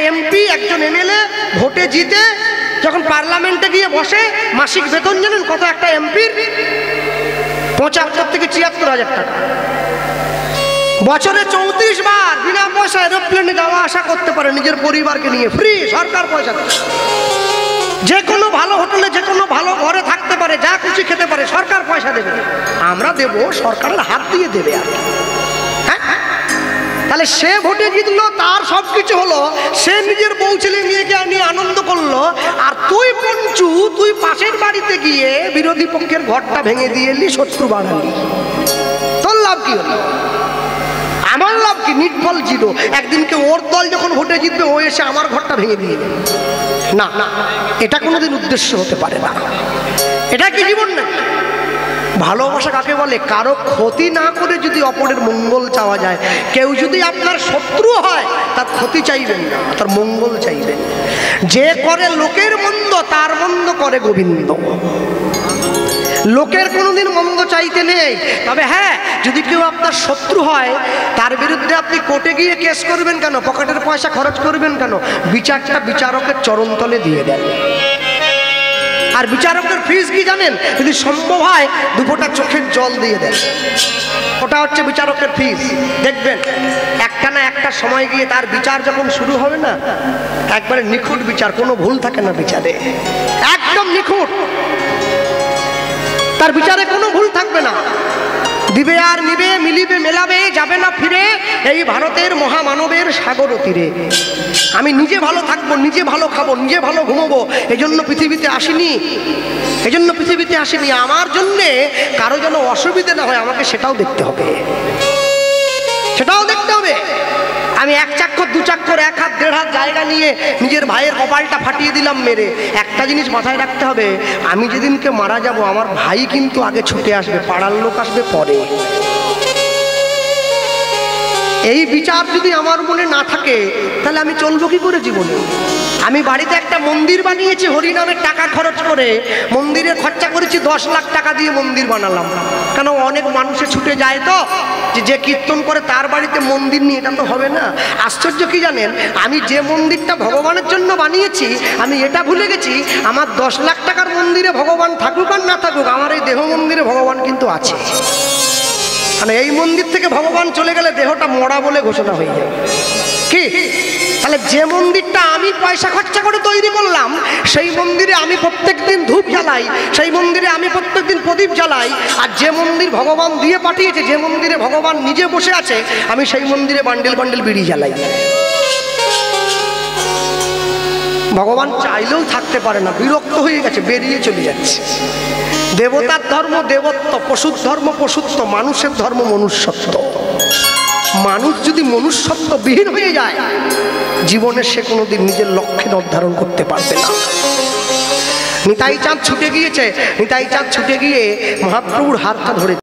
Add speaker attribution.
Speaker 1: MP একজন MLA ভোটে জিতে যখন পার্লামেন্টে গিয়ে বসে, মাসিক বেতন জানেন কত একটা এমপির? 75 থেকে 73,000 টাকা। বছরে 34 বার বিনা পয়সা এরোপ্লেনে যাওয়া আসা করতে পারে নিজের পরিবারকে নিয়ে, ফ্রি, সরকার পয়সা দেয়। যে কোনো ভালো হোটেলে, যে কোনো ভালো ঘরে থাকতে পারে, যা খুশি খেতে পারে, সরকার পয়সা দেবে। আমরা দেব, সরকারের হাত দিয়ে দেবে আর কি। হ্যাঁ, তাহলে সে ভোটে জিতলো, তার সব কিছু হলো, সে নিজের বউ ছেলে মেয়েকে নিয়ে আনন্দ করলো, আর তুই পঞ্চু, তুই পাশের বাড়িতে গিয়ে বিরোধী পক্ষের ঘরটা ভেঙে দিয়ে এলি, শত্রু বাড়ালি। তোর লাভ কি হলো? আমার লাভ কি? নিটফল জিরো। একদিনকে ওর দল যখন ভোটে জিতবে, ও এসে আমার ঘরটা ভেঙে দিয়ে দেবে। না, এটা কোনোদিন উদ্দেশ্য হতে পারে না। এটা কি জীবন না? ভালোবাসা কাকে বলে? কারো ক্ষতি না করে যদি অপরের মঙ্গল চাওয়া যায়। কেউ যদি আপনার শত্রু হয়, তার ক্ষতি চাইবেন না, তার মঙ্গল চাইবেন। যে করে লোকের মন্দ, তার মন্দ করে গোবিন্দ। লোকের কোনোদিন মন্দ চাইতে নেই। তবে হ্যাঁ, যদি কেউ আপনার শত্রু হয়, তার বিরুদ্ধে আপনি কোর্টে গিয়ে কেস করবেন কেন? পকেটের পয়সা খরচ করবেন কেন? বিচারটা বিচারকের চরণতলে দিয়ে দেন। আর বিচারকের ফিস কি জানেন? যদি সম্ভব হয় 2 ফোঁটা চোখের জল দিয়ে দেন, ওটা হচ্ছে বিচারকের ফিস। দেখবেন একটা না একটা সময় গিয়ে তার বিচার যখন শুরু হবে না, একবারে নিখুঁত বিচার, কোনো ভুল থাকে না বিচারে, একদম নিখুঁত। তার বিচারে কোনো ভুল থাকবে না। দিবে আর নিবে, মিলিবে মেলাবে, যাবে না ফিরে, এই ভারতের মহামানবের সাগর তীরে। আমি নিজে ভালো থাকবো, নিজে ভালো খাবো, নিজে ভালো ঘুমোবো, এজন্য পৃথিবীতে আসিনি। এজন্য পৃথিবীতে আসিনি আমার জন্যে কারো যেন অসুবিধে না হয়, আমাকে সেটাও দেখতে হবে, সেটাও দেখতে হবে। আমি 1 চাক্ষর 2 চাক্ষর 1 হাত 1.5 হাত জায়গা নিয়ে নিজের ভাইয়ের কপালটা ফাটিয়ে দিলাম মেরে। একটা জিনিস মাথায় রাখতে হবে, আমি যেদিনকে মারা যাব, আমার ভাই কিন্তু আগে ছুটে আসবে, পাড়ার লোক আসবে পরে। এই বিচার যদি আমার মনে না থাকে, তাহলে আমি চলবো কি করে জীবনে? আমি বাড়িতে একটা মন্দির বানিয়েছি হরিনামের টাকা খরচ করে। মন্দিরের খরচা করেছি 10 লাখ টাকা দিয়ে মন্দির বানালাম। কেন? অনেক মানুষে ছুটে যায় তো, যে কীর্তন করে তার বাড়িতে মন্দির নিয়ে, এটা তো হবে না। আশ্চর্য কি জানেন? আমি যে মন্দিরটা ভগবানের জন্য বানিয়েছি, আমি এটা ভুলে গেছি, আমার 10 লাখ টাকার মন্দিরে ভগবান থাকুক আর না থাকুক, আমার এই দেহ মন্দিরে ভগবান কিন্তু আছে। মানে এই মন্দির থেকে ভগবান চলে গেলে দেহটা মরা বলে ঘোষণা হয়ে যাবে। কি? তাহলে যে মন্দিরটা আমি পয়সা খরচা করে তৈরি করলাম, সেই মন্দিরে আমি প্রত্যেকদিন ধূপ জ্বালাই, সেই মন্দিরে আমি প্রত্যেকদিন প্রদীপ জ্বালাই। আর যে মন্দির ভগবান দিয়ে পাঠিয়েছে, যে মন্দিরে ভগবান নিজে বসে আছে, আমি সেই মন্দিরে বান্ডেল বান্ডেল বিড়ি জ্বালাই। ভগবান চাইলেও থাকতে পারে না, বিরক্ত হয়ে গেছে, বেরিয়ে চলে যাচ্ছে। দেবতার ধর্ম দেবত্ব, পশুর ধর্ম পশুত্ব, মানুষের ধর্ম মনুষ্যত্ব। মানুষ যদি মনুষ্যত্ব বিহীন হয়ে যায়, জীবনে সে কোনোদিন নিজের লক্ষ্যে নির্ধারণ করতে পারবে না। নিতাই চাঁদ ছুটে গিয়েছে, নিতাই চাঁদ ছুটে গিয়ে মহাপ্রভুর হাতটা ধরে